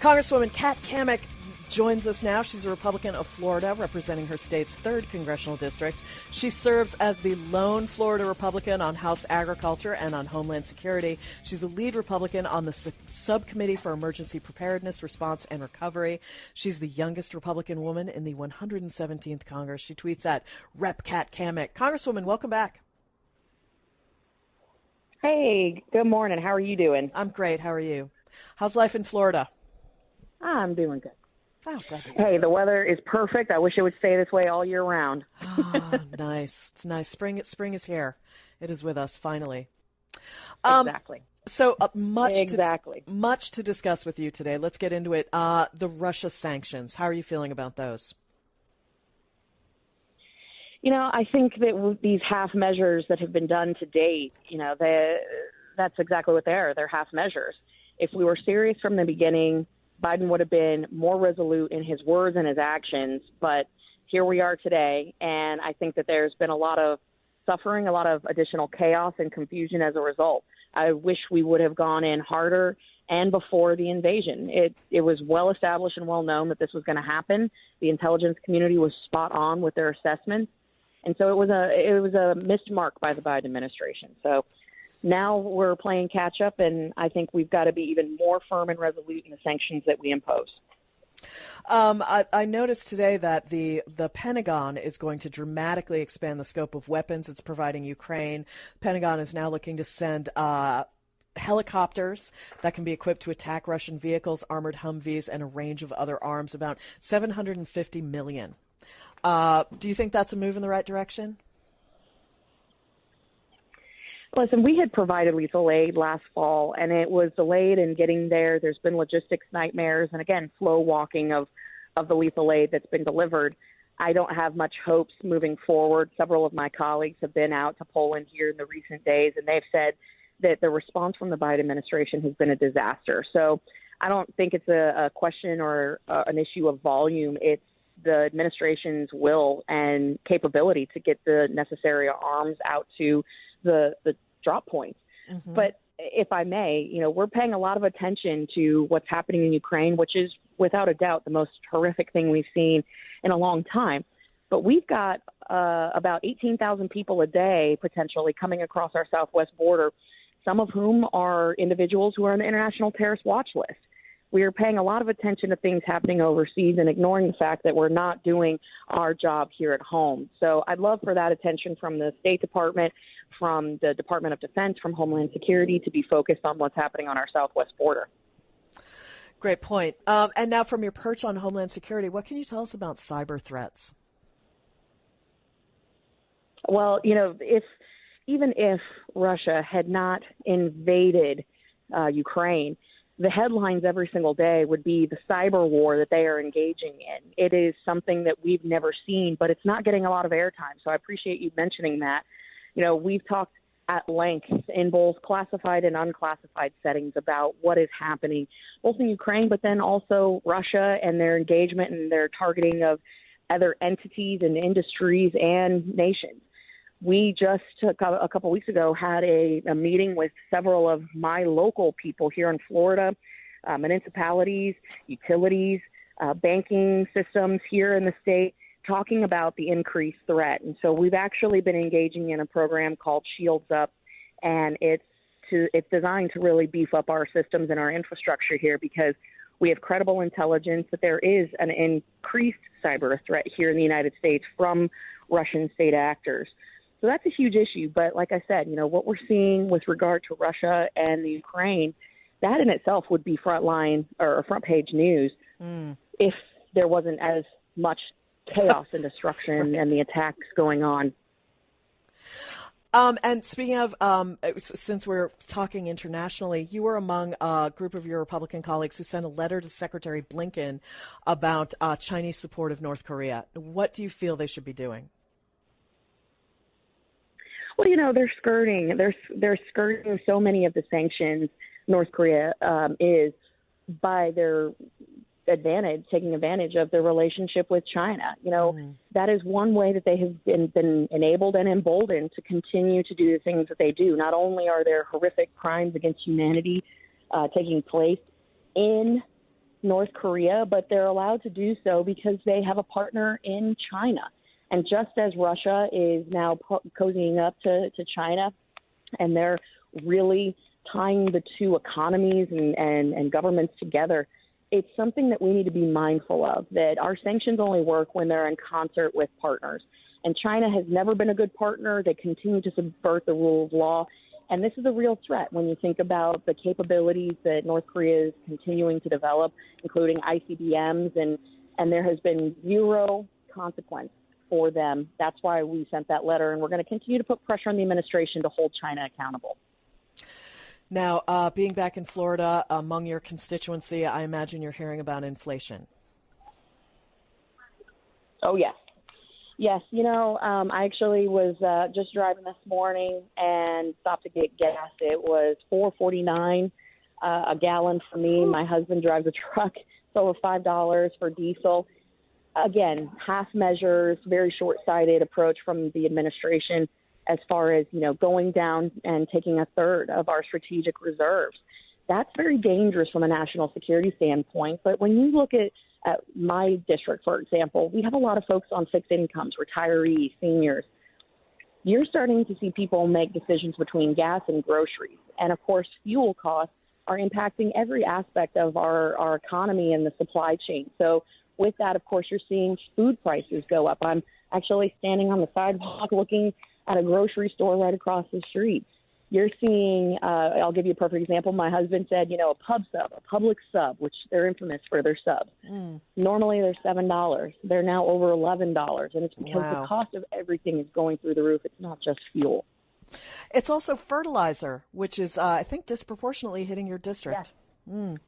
Congresswoman Kat Cammack joins us now. She's a Republican of Florida, representing her state's 3rd congressional district. She serves as the lone Florida Republican on House Agriculture and on Homeland Security. She's the lead Republican on the Subcommittee for Emergency Preparedness, Response, and Recovery. She's the youngest Republican woman in the 117th Congress. She tweets at Rep. Kat Cammack. Congresswoman, welcome back. Hey, good morning. How are you doing? I'm great. How are you? How's life in Florida? I'm doing good. Oh, glad to hear. Hey, the weather is perfect. I wish it would stay this way all year round. Oh, nice. It's nice. Spring is here. It is with us, finally. Exactly. So much to discuss with you today. Let's get into it. The Russia sanctions. How are you feeling about those? I think that these half measures that have been done to date, that's exactly what they are. They're half measures. If we were serious from the beginning, Biden would have been more resolute in his words and his actions. But here we are today, and I think that there's been a lot of suffering, a lot of additional chaos and confusion as a result. I wish we would have gone in harder and before the invasion. It was well established and well known that this was going to happen. The intelligence community was spot on with their assessments. And so it was a missed mark by the Biden administration. So now we're playing catch up, and I think we've got to be even more firm and resolute in the sanctions that we impose. I noticed today that the Pentagon is going to dramatically expand the scope of weapons it's providing Ukraine. The Pentagon is now looking to send helicopters that can be equipped to attack Russian vehicles, armored Humvees, and a range of other arms, about $750 million. Do you think that's a move in the right direction? Listen, we had provided lethal aid last fall, and it was delayed in getting there. There's been logistics nightmares and, again, slow walking of the lethal aid that's been delivered. I don't have much hopes moving forward. Several of my colleagues have been out to Poland here in the recent days, and they've said that the response from the Biden administration has been a disaster. So I don't think it's a question or an issue of volume. It's the administration's will and capability to get the necessary arms out to the drop points. Mm-hmm. But if I may, we're paying a lot of attention to what's happening in Ukraine, which is without a doubt the most horrific thing we've seen in a long time. But we've got about 18,000 people a day potentially coming across our southwest border, some of whom are individuals who are on the International Terrorist Watch List. We are paying a lot of attention to things happening overseas and ignoring the fact that we're not doing our job here at home. So I'd love for that attention from the State Department, from the Department of Defense, from Homeland Security to be focused on what's happening on our southwest border. Great point. And now from your perch on Homeland Security, what can you tell us about cyber threats? Well, even if Russia had not invaded Ukraine, the headlines every single day would be the cyber war that they are engaging in. It is something that we've never seen, but it's not getting a lot of airtime. So I appreciate you mentioning that. We've talked at length in both classified and unclassified settings about what is happening, both in Ukraine, but then also Russia and their engagement and their targeting of other entities and industries and nations. We just a couple weeks ago had a meeting with several of my local people here in Florida, municipalities, utilities, banking systems here in the state, talking about the increased threat. And so we've actually been engaging in a program called Shields Up, and it's designed to really beef up our systems and our infrastructure here because we have credible intelligence that there is an increased cyber threat here in the United States from Russian state actors. So that's a huge issue. But like I said, what we're seeing with regard to Russia and the Ukraine, that in itself would be frontline or front page news if there wasn't as much chaos and destruction right. and the attacks going on. And speaking of, since we're talking internationally, you were among a group of your Republican colleagues who sent a letter to Secretary Blinken about Chinese support of North Korea. What do you feel they should be doing? Well, they're skirting. They're skirting so many of the sanctions North Korea is by their taking advantage of their relationship with China. That is one way that they have been enabled and emboldened to continue to do the things that they do. Not only are there horrific crimes against humanity taking place in North Korea, but they're allowed to do so because they have a partner in China. And just as Russia is now cozying up to China, and they're really tying the two economies and governments together, it's something that we need to be mindful of, that our sanctions only work when they're in concert with partners. And China has never been a good partner. They continue to subvert the rule of law. And this is a real threat when you think about the capabilities that North Korea is continuing to develop, including ICBMs, and there has been zero consequence for them. That's why we sent that letter, and we're going to continue to put pressure on the administration to hold China accountable. Now, being back in Florida, among your constituency, I imagine you're hearing about inflation. Oh, yes. Yes, I actually was just driving this morning and stopped to get gas. It was $4.49 a gallon for me. My husband drives a truck. It's over $5 for diesel. Again, half measures, very short-sighted approach from the administration as far as, going down and taking a third of our strategic reserves. That's very dangerous from a national security standpoint. But when you look at my district, for example, we have a lot of folks on fixed incomes, retirees, seniors. You're starting to see people make decisions between gas and groceries. And, of course, fuel costs are impacting every aspect of our economy and the supply chain. So with that, of course, you're seeing food prices go up. I'm actually standing on the sidewalk looking at a grocery store right across the street. You're seeing, I'll give you a perfect example. My husband said, a pub sub, a Publix sub, which they're infamous for their subs. Normally they're $7. They're now over $11. And it's because the cost of everything is going through the roof. It's not just fuel. It's also fertilizer, which is, I think, disproportionately hitting your district. Yes.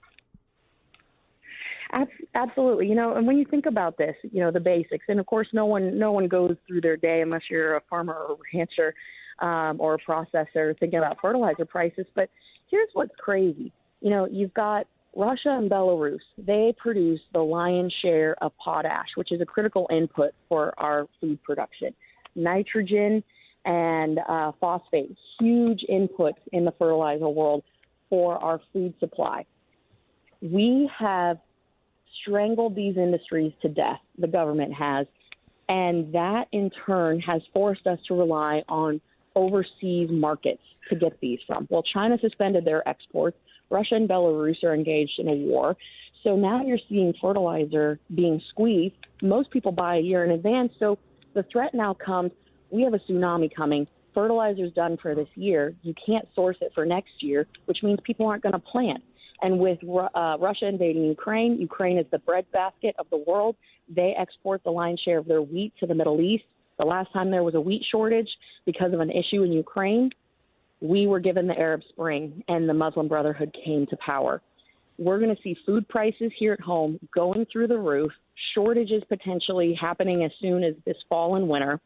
Absolutely. And when you think about this, the basics, and of course, no one goes through their day unless you're a farmer or a rancher or a processor thinking about fertilizer prices. But here's what's crazy. You've got Russia and Belarus. They produce the lion's share of potash, which is a critical input for our food production. Nitrogen and phosphate, huge inputs in the fertilizer world for our food supply. We have strangled these industries to death, the government has, and that in turn has forced us to rely on overseas markets to get these from. Well, China suspended their exports. Russia and Belarus are engaged in a war. So now you're seeing fertilizer being squeezed. Most people buy a year in advance. So the threat now comes, we have a tsunami coming. Fertilizer's done for this year. You can't source it for next year, which means people aren't going to plant. And with Russia invading Ukraine is the breadbasket of the world. They export the lion's share of their wheat to the Middle East. The last time there was a wheat shortage because of an issue in Ukraine, we were given the Arab Spring and the Muslim Brotherhood came to power. We're going to see food prices here at home going through the roof, shortages potentially happening as soon as this fall and winter,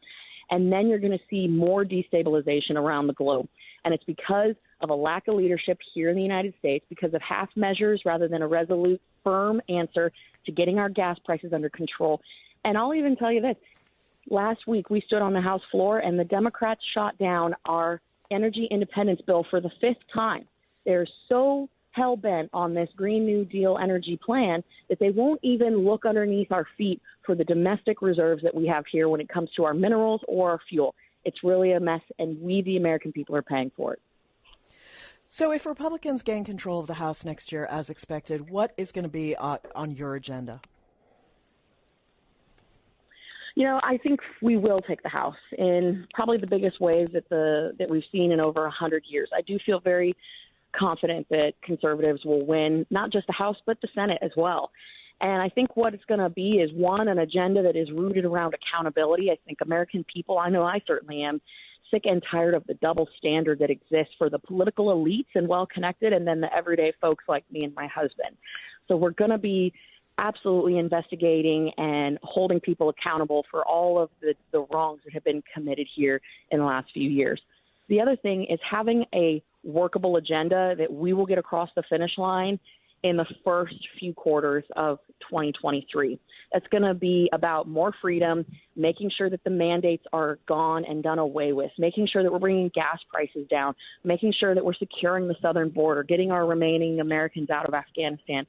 and then you're going to see more destabilization around the globe. And it's because of a lack of leadership here in the United States, because of half measures rather than a resolute, firm answer to getting our gas prices under control. And I'll even tell you this. Last week, we stood on the House floor, and the Democrats shot down our energy independence bill for the fifth time. They're so hell-bent on this Green New Deal energy plan that they won't even look underneath our feet for the domestic reserves that we have here when it comes to our minerals or our fuel. It's really a mess, and we, the American people, are paying for it. So if Republicans gain control of the House next year, as expected, what is going to be on your agenda? I think we will take the House in probably the biggest ways that we've seen in over 100 years. I do feel very confident that conservatives will win, not just the House, but the Senate as well. And I think what it's going to be is, one, an agenda that is rooted around accountability. I think American people, I know I certainly am, sick and tired of the double standard that exists for the political elites and well-connected, and then the everyday folks like me and my husband. So we're going to be absolutely investigating and holding people accountable for all of the wrongs that have been committed here in the last few years. The other thing is having a workable agenda that we will get across the finish line in the first few quarters of 2023. That's going to be about more freedom, making sure that the mandates are gone and done away with, making sure that we're bringing gas prices down, making sure that we're securing the southern border, getting our remaining Americans out of Afghanistan,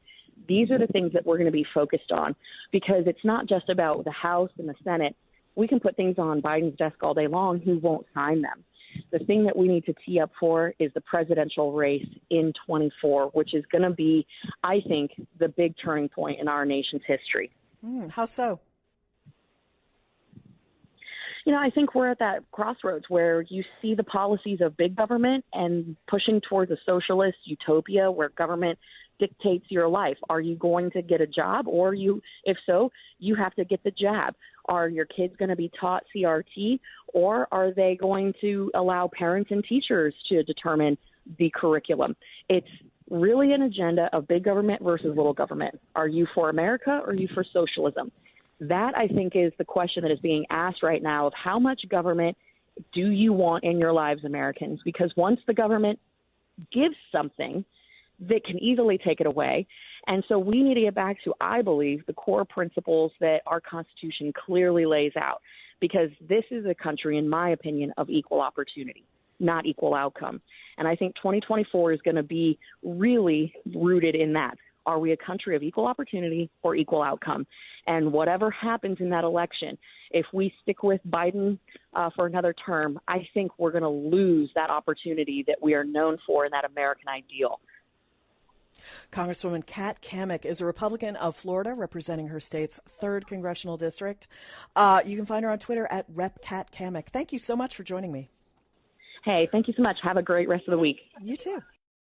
These are the things that we're going to be focused on, because it's not just about the House and the Senate. We can put things on Biden's desk all day long. Who won't sign them? The thing that we need to tee up for is the presidential race in 24, which is going to be, I think, the big turning point in our nation's history. How so? I think we're at that crossroads where you see the policies of big government and pushing towards a socialist utopia where government dictates your life. Are you going to get a job, or if so, you have to get the jab? Are your kids going to be taught CRT, or are they going to allow parents and teachers to determine the curriculum? It's really an agenda of big government versus little government. Are you for America, or are you for socialism? That, I think, is the question that is being asked right now, of how much government do you want in your lives, Americans? Because once the government gives something, they can easily take it away. And so we need to get back to, I believe, the core principles that our Constitution clearly lays out, because this is a country, in my opinion, of equal opportunity, not equal outcome. And I think 2024 is going to be really rooted in that. Are we a country of equal opportunity or equal outcome? And whatever happens in that election, if we stick with Biden for another term, I think we're going to lose that opportunity that we are known for in that American ideal. Congresswoman Kat Cammack is a Republican of Florida, representing her state's 3rd congressional district. You can find her on Twitter at @RepCatCammack. Thank you so much for joining me. Hey, thank you so much. Have a great rest of the week. You too.